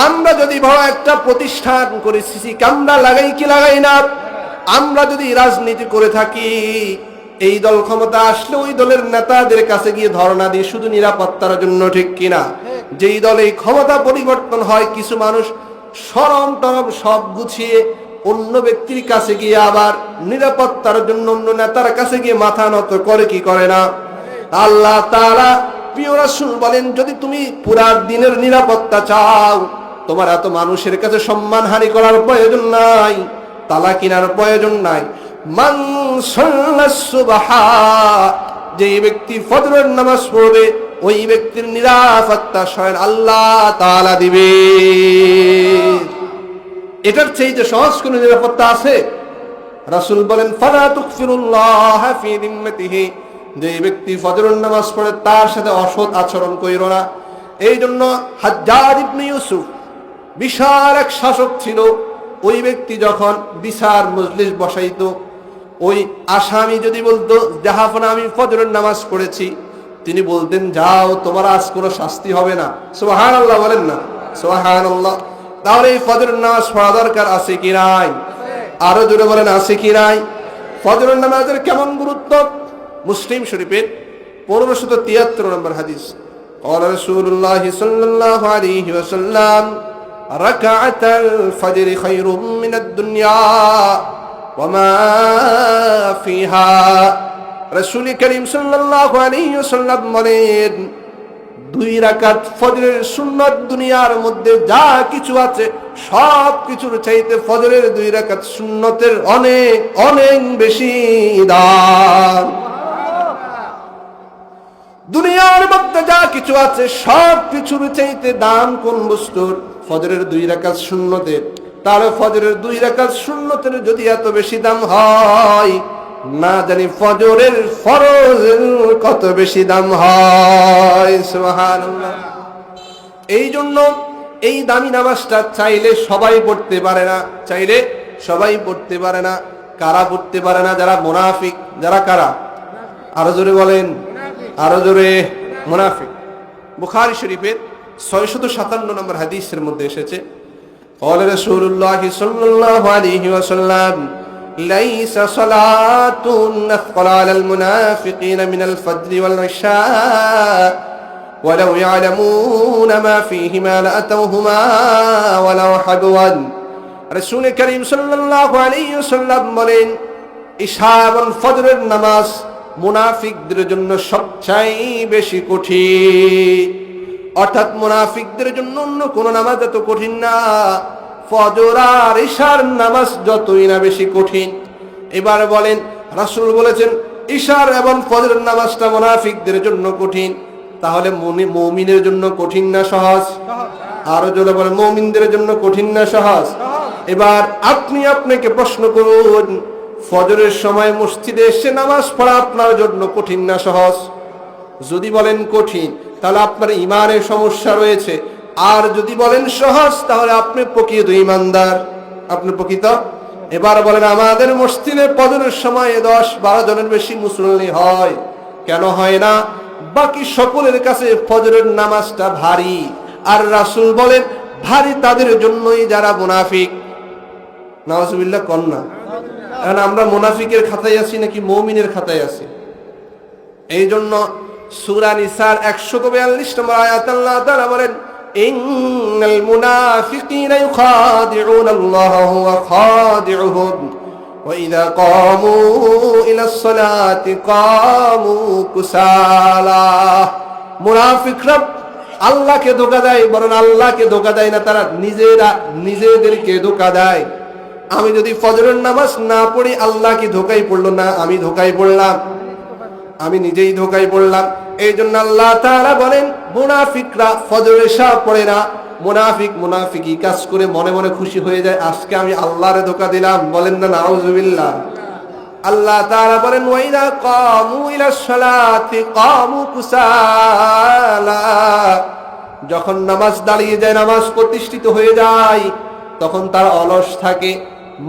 আমরা যদি বড় একটা প্রতিষ্ঠান করি, সিসি ক্যামেরা লাগাই কি লাগাই না? আমরা যদি রাজনীতি করে থাকি, এই দল ক্ষমতা আসলে ওই দলের নেতাদের কাছে গিয়ে ধর্ণা দিই শুধু নিরাপত্তার জন্য, ঠিক কিনা? যেই দলে ক্ষমতা পরিবর্তন হয়, কিছু মানুষ শরম টরম সব গুছিয়ে অন্য ব্যক্তির কাছে গিয়ে আবার নিরাপত্তার জন্য অন্য নেতার কাছে গিয়ে মাথা নত করে, কি করে না? আল্লাহ তাআলা প্রিয় রাসূল বলেন, যদি তুমি পুরা দিনের নিরাপত্তা চাও, তোমার এত মানুষের কাছে সম্মানহানি করার প্রয়োজন নাই, তালা কিনার প্রয়োজন নাই। মান সাল্লাস সুবহা, যে ব্যক্তি ফজরের নামাজ পড়বে, ওই ব্যক্তির নিরাপত্তা স্বয়ং আল্লাহ তাআলা দিবে। এটার চেয়ে যে সহজ কোন নিরাপত্তা আছে? রাসূল বলেন, ফালা তুগফিরুল্লাহ ফি যিম্মাতিহি, যে ব্যক্তি ফজরের নামাজ পড়ে তার সাথে অসৎ আচরণ কইরো না। এই জন্য হাজ্জাজ ইবনে ইউসুফ বিশাল এক শাসক ছিল। ওই ব্যক্তি যখন বিচার মজলিস বসাইতো, ওই আসামি যদি বলতো, জাহাফনা আমি ফজরের নামাজ পড়েছি, তিনি বলতেন, যাও, তোমার আজ কোনো শাস্তি হবে না। সুবহানাল্লাহ বলেন না, সুবহানাল্লাহ। তাহলে এই ফজরের নামাজ পড়া দরকার আছে কি নাই? আরো জোরে বলেন, আছে কি নাই? ফজরের নামাজের কেমন গুরুত্ব? মুসলিম শরীফের 1573 নম্বর হাদিস, قال رسول الله صلى الله عليه وسلم ركعة الفجر خير من الدنيا وما فيها। রাসূল করিম সাল্লাল্লাহু আলাইহি ওয়াসাল্লাম বলেন, 2 রাকাত ফজরের সুন্নাত দুনিয়ার মধ্যে যা কিছু আছে সব কিছুর চাইতে ফজরের 2 রাকাত সুন্নতের অনেক অনেক বেশি দাম। দুনিয়ার মধ্যে যা কিছু আছে সব কিছুর চাইতে দাম কোন বস্তুর? ফজরের 2 রাকাত সুন্নতের। তাহলে ফজরের 2 রাকাত সুন্নতের যদি এত বেশি দাম হয়, না জানি ফজরের ফরজ কত বেশি দাম হয়। সুবহানাল্লাহ। এই জন্য এই দামি নামাজটা চাইলে সবাই পড়তে পারে না, চাইলে সবাই পড়তে পারে না। কারা পড়তে পারে না? যারা মুনাফিক। যারা কারা? আরো জোরে বলেন, আরো জোরে। মুনাফিক। বুখারী শরীফের 657 নম্বর হাদিসের মধ্যে এসেছে, قال رسول الله صلى الله عليه وسلم ليس صلاة أثقل على المنافقين من الفجر والعشاء ولو يعلمون ما فيهما لأتوهما ولو حبوا। রাসূল করিম সাল্লাল্লাহু আলাইহি ওয়াসাল্লাম বলেন, ইশা এবং ফজরের নামাজ মুনাফিকদের জন্য সবচেয়ে বেশি কঠিন। অর্থাৎ মুনাফিকদের জন্য অন্য কোন নামাজ এত কঠিন না, ফজর আর ইশার নামাজ যতই না বেশি কঠিন। এবার বলেন, রাসূল বলেছেন ইশার এবং ফজরের নামাজটা মুনাফিকদের জন্য কঠিন, তাহলে মুমিনের জন্য কঠিন না সহজ? আরো জোরে বলেন, মুমিনদের জন্য কঠিন না সহজ? এবার আপনি আপনাকে প্রশ্ন করুন, ফজরের সময় মসজিদে এসে নামাজ পড়া আপনার জন্য কঠিন না সহজ? যদি বলেন কঠিন, তাহলে আপনার ঈমানের সমস্যা রয়েছে। আর যদি বলেন সহজ, তাহলে আপনি প্রকৃত ঈমানদার, আপনি প্রকৃত। এবার বলেন, আমাদের মসজিদে ফজরের সময় 10-12 জনের বেশি মুসল্লি হয়, কেন হয় না? বাকি সকলের কাছে ফজরের নামাজটা ভারী, আর রাসূল বলেন ভারী তাদের জন্যই যারা মুনাফিক। নাউজুবিল্লাহ কন্যা। এখন আমরা মুনাফিকের খাতায় আছি নাকি মুমিনের খাতায় আছি? এই জন্য সূরা নিসার 142 নম্বর আয়াত আল্লাহ তাআলা বলেন, ইন্নাল মুনাফিকিনা ইউখাদিউনা আল্লাহ ওয়া খাদিউহুম ওয়া ইযা কামু ইলাস সালাতি কামু কুসালা। মুনাফিকরা আল্লাহকে ধোঁকা দেয়, বরং আল্লাহকে ধোঁকা দেয় না, তারা নিজেদেরকে ধোঁকা দেয়। আমি যদি ফজরের নামাজ না পড়ি, আল্লাহ কি ধোঁকাই পড়লো না? আমি ধোঁকাই পড়লাম, আমি নিজেই ধোঁকাই পড়লাম। এই জন্য আল্লাহ তাআলা বলেন, মুনাফিকরা ফজর ইশা পড়ে না, মুনাফিকি কাজ করে মনে মনে খুশি হয়ে যায়, আজকে আমি আল্লাহরে ধোঁকা দিলাম। বলেন না নাউজুবিল্লাহ। আল্লাহ তাআলা বলেন, ওয়াইদা কামু ইলাস সালাতি কামু কুসালা। যখন নামাজ দাঁড়িয়ে যায়, নামাজ প্রতিষ্ঠিত হয়ে যায়, তখন তারা অলস থাকে,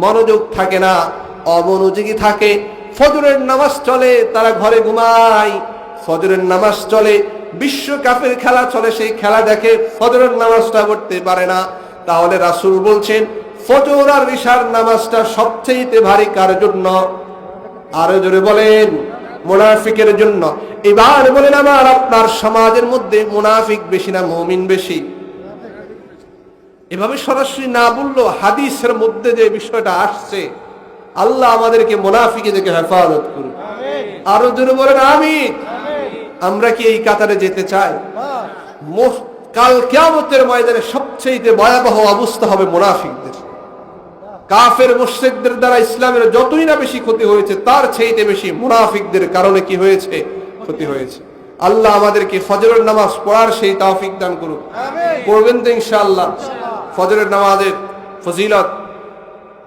মনোযোগ থাকে না, অমনোযোগী থাকে। ফজরের নামাজ চলে, তারা ঘরে ঘুমায়। ফজরের নামাজ চলে, বিশ্বকাপের খেলা চলে, সেই খেলা দেখে, ফজরের নামাজটা পড়তে পারে না। তাহলে রাসূল বলছেন ফজর আর ইশার নামাজটা সবচেয়ে ভারী কার জন্য? আরো জোরে বলেন, মুনাফিকের জন্য। এবার বলেন, আমার আপনার সমাজের মধ্যে মুনাফিক বেশি না মুমিন বেশি? এভাবে সরাসরি না বললেও হাদিসের মধ্যে যে বিষয়টা আসছে, আল্লাহ আমাদেরকে মুনাফিকি থেকে হেফাজত করুন। আরো জোরে বলেন আমিন। আমরা কি এই কাতারে যেতে চাই? কাল কিয়ামতের ময়দানে সবচেয়ে ভয়াবহ অবস্থা হবে মুনাফিকদের। কাফের মুশরিকদের দ্বারা ইসলামের যতই না বেশি ক্ষতি হয়েছে, তার চেয়ে বেশি মুনাফিকদের কারণে কি হয়েছে? ক্ষতি হয়েছে। আল্লাহ আমাদেরকে ফজরের নামাজ পড়ার সেই তৌফিক দান করুন। পড়বেন তো ইনশাআল্লাহ? ফজরের নামাজের ফজিলত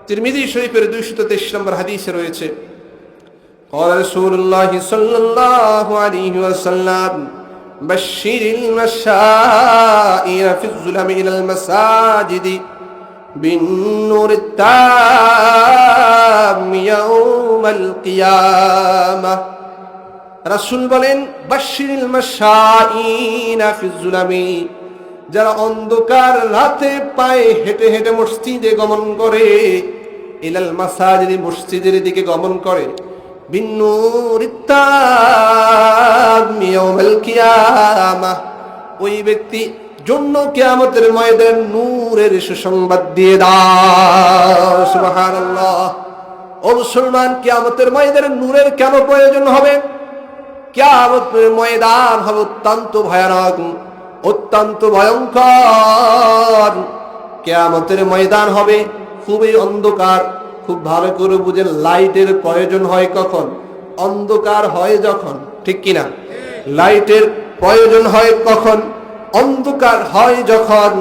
তিরমিজি শরীফের 223 নম্বর হাদিসে রয়েছে, قال رسول الله صلى الله عليه وسلم بشر المشائين في الظلم إلى المساجد بالنور التام يوم القيامة। রাসূল বলেন, বাশশিরিল মাশাইনা ফিজ যুলামি, যারা অন্ধকার রাতে পায়ে হেঁটে হেঁটে মসজিদে গমন করে, ইলাল মাসাজিদ, মসজিদের দিকে গমন করে, বিন্নুরিত তাম ইয়াউমাল কিয়ামাহ, ওই ব্যক্তি জন্য কিয়ামতের ময়দানে নূরের সুসংবাদ দিয়ে দাও। সুবহানাল্লাহ। ও মুসলমান, কিয়ামতের ময়দানে নূরের কেন প্রয়োজন হবে? কিয়ামতের ময়দান হবে অত্যন্ত ভয়ানক, অত্যন্ত ভয়ঙ্কর। কিয়ামতের ময়দান হবে খুবই অন্ধকার। খুব ভালো করে বুঝেন, লাইটের প্রয়োজন হয় কখন? অন্ধকার হয় যখন, ঠিক কিনা? লাইটের প্রয়োজন হয় কখন? অন্ধকার হয় যখন।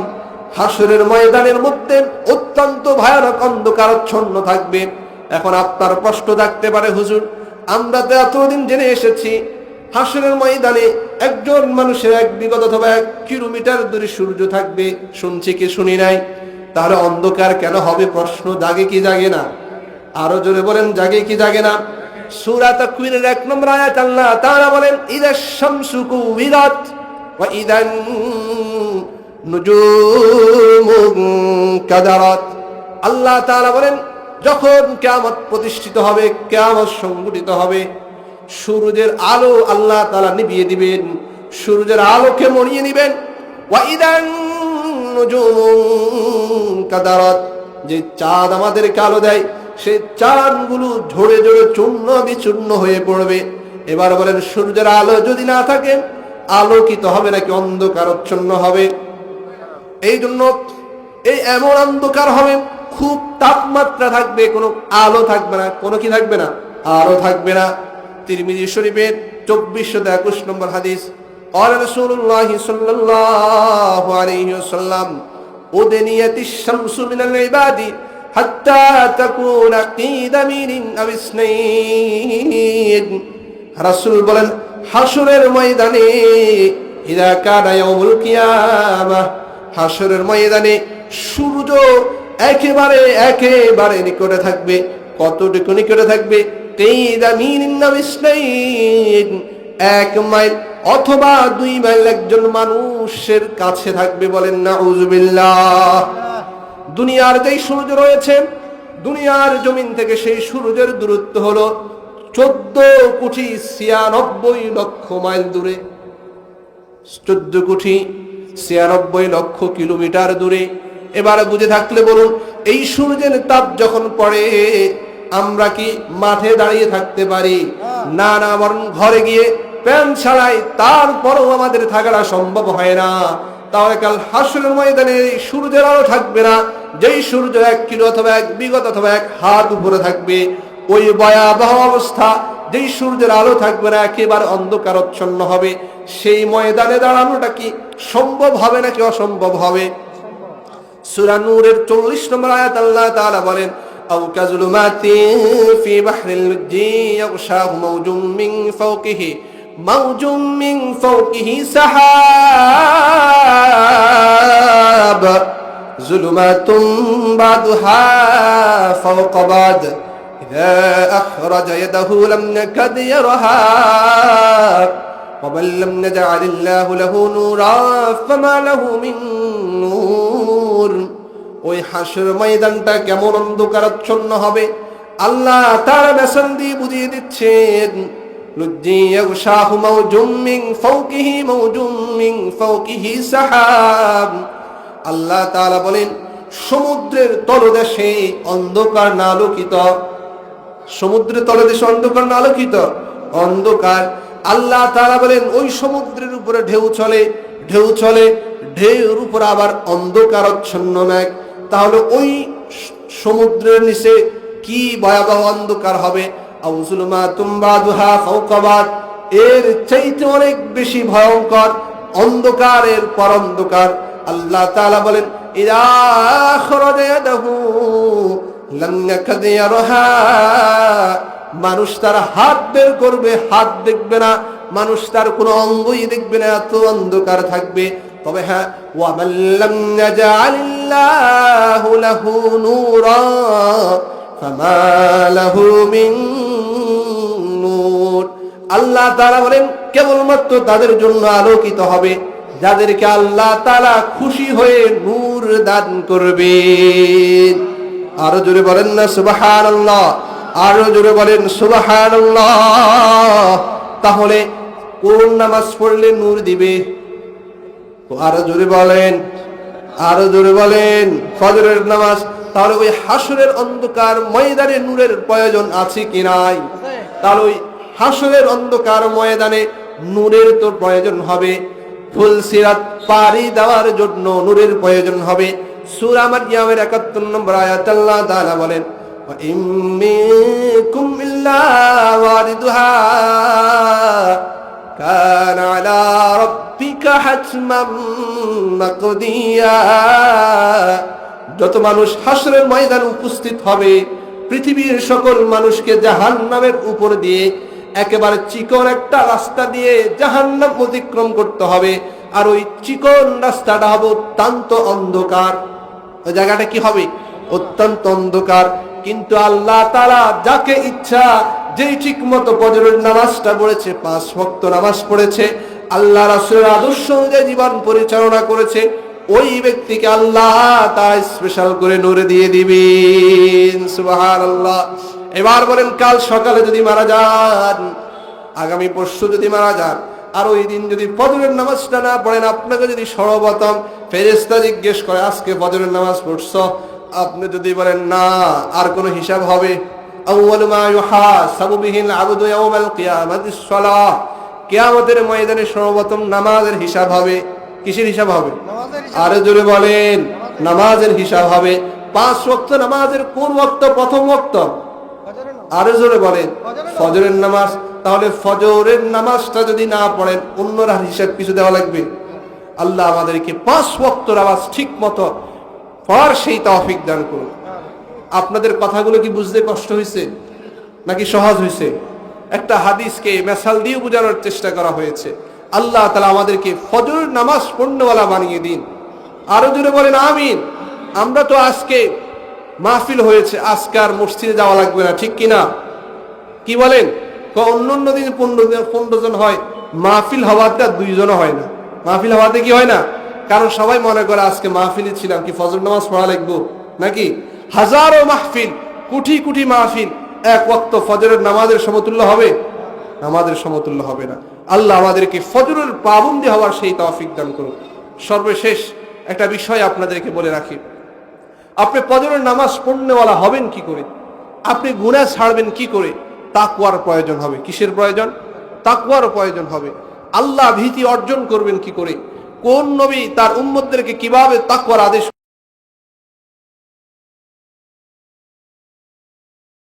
হাসরের ময়দানের মধ্যে অত্যন্ত ভয়ানক অন্ধকারাচ্ছন্ন থাকবে। এখন আপনার প্রশ্ন থাকতে পারে, হুজুর আমরা তো এতদিন জেনে এসেছি হাসরের ময়দানে একজন মানুষের বিগত অথবা 1 কিলোমিটার দূরে সূর্য থাকবে, শুনছি কি শুনি নাই? তাহলে অন্ধকার কেন হবে? প্রশ্ন জাগে কি জাগে না? আরো জোরে বলেন, জাগে কি জাগে না? সূরা তাকওয়িরের 1 নম্বর আয়াত আল্লাহ তাআলা বলেন, ইযাশ শামসু কুবিরাত ওয়া ইযান নুজুমু কাদারাত। আল্লাহ তাআলা বলেন, যখন কিয়ামত প্রতিষ্ঠিত হবে, কিয়ামত সংঘটিত হবে, সূর্যের আলো আল্লাহ তাআলা নিভিয়ে দিবেন, সূর্যের আলোকে মরিয়ে দিবেন। ওয়া ইযান নুজুমু কাদারাত, যে চাঁদ আমাদেরকে আলো দেয়, সেই চাঁদগুলো ঝরে ঝরে চূর্ণ বিচূর্ণ হয়ে পড়বে। এবার বলেন, সূর্যের আলো যদি না থাকে, আলোকিত হবে নাকি অন্ধকারাচ্ছন্ন হবে? এই জন্য এই এমন অন্ধকার হবে, খুব তাপমাত্রা থাকবে, কোনো আলো থাকবে না, কোনো কি থাকবে না, আলো থাকবে না। তিরমিজি শরীফের 2421 নম্বর হাদিস, قال رسول الله صلى الله عليه وسلم أدنيت الشمس من العباد حتى تكون قيد ميل أو اثنين। রাসূল বলেন, হাসরের ময়দানে ইযা কানা ইয়াউমুল কিয়ামাহ, হাসরের ময়দানে সূর্য একেবারে একেবারে নিকটে থাকবে। কতটুকু নিকটে থাকবে? কিদা মিনিন আও ইসনাইন, 1 মাইল অথবা 2 মাইল একজন মানুষের কাছে থাকবে। বলেন নাউযুবিল্লাহ। দুনিয়ার যেই সূর্য রয়েছে, দুনিয়ার জমিন থেকে সেই সূর্যের দূরত্ব হলো 14,96,00,000 মাইল দূরে, 14,96,00,000 কিলোমিটার দূরে। এবারে বুঝে থাকলে বলুন, এই সূর্যের তাপ যখন পড়ে আমরা কি মাঠে দাঁড়িয়ে থাকতে পারি? না না, বরং ঘরে গিয়ে প্যান ছাড়াই তারপরও আমাদের থাকাটা সম্ভব হয় না। তাহলে কাল হাসরের ময়দানে সূর্যের আলো থাকবে না। যেই সূর্য 1 কিলো অথবা 1 বিঘত অথবা 1 হাত উপরে থাকবে, ওই ভয়াবহ অবস্থা, যেই সূর্যের আলো থাকবে না, একেবারে অন্ধকারচ্ছন্ন হবে, সেই ময়দানে দাঁড়ানোটা কি সম্ভব হবে নাকি অসম্ভব হবে? সূরা নূরের 40 নম্বর আয়াত আল্লাহ তাআলা বলেন, আও কাযুলুমাতিন ফি বাহরিল লুজ্জি ইয়াগশাহু মাওজুম মিন ফাওকিহি সাহাব যুলুমাতুন বাদুহা ফাওকা বাদ ইযা আখরাজা ইয়াদাহু লাম ইয়াকাদ ইয়ারাহা ومن لم يجعل الله له نورا فما له من نور। ওই হাসর ময়দানটা কেমন অন্ধকারাচ্ছন্ন হবে আল্লাহ তাআলা মেসাল দিয়ে বুঝিয়ে দিচ্ছেন। লুজ্জি ইয়াগশাহু মাওজুম মিন ফাওকিহি সাহাব। আল্লাহ তাআলা বলেন, সমুদ্রের তলদেশে অন্ধকার না আলোকিত, সমুদ্রের তলদেশে অন্ধকার না আলোকিত, অন্ধকার। আল্লাহ তাআলা বলেন, ওই সমুদ্রের উপরে ঢেউ চলে, ঢেউ চলে, ঢেউর উপর আবার অন্ধকারাচ্ছন্ন মেঘ। তাহলে ওই সমুদ্রের নিচে কি ভয়াবহ অন্ধকার হবে! আও যুলুমাতুম বাদুহা ফাওকা বাদ, এর চাইতে অনেক বেশি ভয়ঙ্কর অন্ধকারের পর অন্ধকার। আল্লাহ তাআলা বলেন, ইযা আখরাজা ইয়াদাহু লাম ইয়াকাদ ইয়ারাহা, মানুষ তার হাত বের করবে, হাত দেখবে না, মানুষ তার কোনো অঙ্গই দেখবে না, এত অন্ধকার থাকবে। তবে হ্যাঁ, ওয়া মান লাম ইয়াজআলিল্লাহু লাহু নূরা ফামা লাহু মিন নূর। আল্লাহ তাআলা বলেন, কেবলমাত্র তাদের জন্য আলোকিত হবে যাদেরকে আল্লাহ তাআলা খুশি হয়ে নূর দান করবেন। আরো জোরে বলেন না সুবহানাল্লাহ, আরো জোরে বলেন সুবহানাল্লাহ। তাহলে কোন নামাজ পড়লে নূর দিবে? আরো জোরে বলেন, আরো জোরে বলেন, ফজরের নামাজ। তাহলে ওই হাসরের অন্ধকার ময়দানে নূরের প্রয়োজন আছে কি নাই? তাহলে ওই হাসরের অন্ধকার ময়দানে নূরের তো প্রয়োজন হবে। ফুলসিরাত পারি দেওয়ার জন্য নূরের প্রয়োজন হবে। সূরা মারইয়ামের 71 নম্বর আয়াত আল্লাহ তাআলা বলেন, ওয়া ইম মিনকুম ইল্লা ওয়ারিদুহা কানা আলা রাব্বিকা হাতমান মাকদিয়া। যত মানুষ হাসরের ময়দানে উপস্থিত হবে, পৃথিবীর সকল মানুষকে জাহান্নামের উপর দিয়ে একেবারে চিকন একটা রাস্তা দিয়ে জাহান্নাম অতিক্রম করতে হবে। আর ওই চিকন রাস্তাটা হবে অত্যন্ত অন্ধকার। ওই জায়গাটা কি হবে? অত্যন্ত অন্ধকার। কিন্তু আল্লাহ তাআলা যাকে ইচ্ছা, যেই ঠিক মতো ফজরের নামাজটা পড়েছে, 5 ওয়াক্ত নামাজ পড়েছে, আল্লাহ রাসূলের আদর্শ অনুযায়ী জীবন পরিচালনা করেছে, ওই ব্যক্তিকে আল্লাহ তাআলা স্পেশাল করে নূর দিয়ে দিবেন। সুবহানাল্লাহ। এবার বলেন, কাল সকালে যদি মারা যান, আগামী পরশু যদি মারা যান, আর ওই দিন যদি ফজরের নামাজটা না পড়েন, আপনাকে যদি সর্বপ্রথম ফেরেশতা জিজ্ঞেস করে আজকে ফজরের নামাজ পড়ছো, আপনি যদি বলেন না, আর কোনো হিসাব হবে? আউয়ালু মা ইউহাসাবু বিহিল আবদু ইয়াউমাল কিয়ামাতিস সালাহ। কিয়ামতের ময়দানে সর্বপ্রথম নামাজের হিসাব হবে। কিসের হিসাব হবে? আর জোরে বলেন। নামাজের হিসাব হবে। 5 ওয়াক্ত নামাজের কোন ওয়াক্ত? প্রথম ওয়াক্ত। আরো জোরে বলেন, ফজরের নামাজ। তাহলে ফজরের নামাজটা যদি না পড়েন অন্যরা হিসাব কিছু দেওয়া লাগবে? আল্লাহ আমাদেরকে 5 ওয়াক্ত নামাজ ঠিক মতো পড়ার সেই তৌফিক দান করুন। আপনাদের কথাগুলো কি বুঝতে কষ্ট হয়েছে নাকি সহজ হয়েছে? একটা হাদিসকে মেসাল দিয়ে বোঝানোর চেষ্টা করা হয়েছে। আল্লাহ তাআলা আমাদেরকে ফজরের নামাজ পড়নেওয়ালা বানিয়ে দিন। আরো জোরে বলেন আমিন। আমরা তো আজকে মাহফিল হয়েছে, আজকে আর মসজিদে যাওয়া লাগবে না, ঠিক কিনা? কি বলেন? অন্য দিন 15 জন হয়, মাহফিল হওয়াতে 2 জনও হয় না। মাহফিল হওয়াতে কি হয় না? কারণ সবাই মনে করে আজকে মাহফিলে ছিলাম, কি ফজর নামাজ পড়া লাগবো নাকি? হাজারো মাহফিল, কোটি কোটি মাহফিল, এক ওয়াক্ত ফজরের নামাজের সমতুল্য হবে? আমাদের সমতুল্য হবে না। আল্লাহ আমাদেরকে ফজরের পাবন্দি হওয়ার সেই তৌফিক দান করুন। সর্বশেষ একটা বিষয় আপনাদেরকে বলে রাখি, আপনি ফজরের নামাজ পড়নেওয়ালা হবেন কি করে? আপনি গুনাহ ছাড়বেন কি করে? তাকওয়ার প্রয়োজন হবে। কিসের প্রয়োজন? তাকওয়ার প্রয়োজন হবে। আল্লাহ ভীতি অর্জন করবেন কি করে? কোন নবী তার উম্মতদেরকে কিভাবে তাকওয়ার আদেশ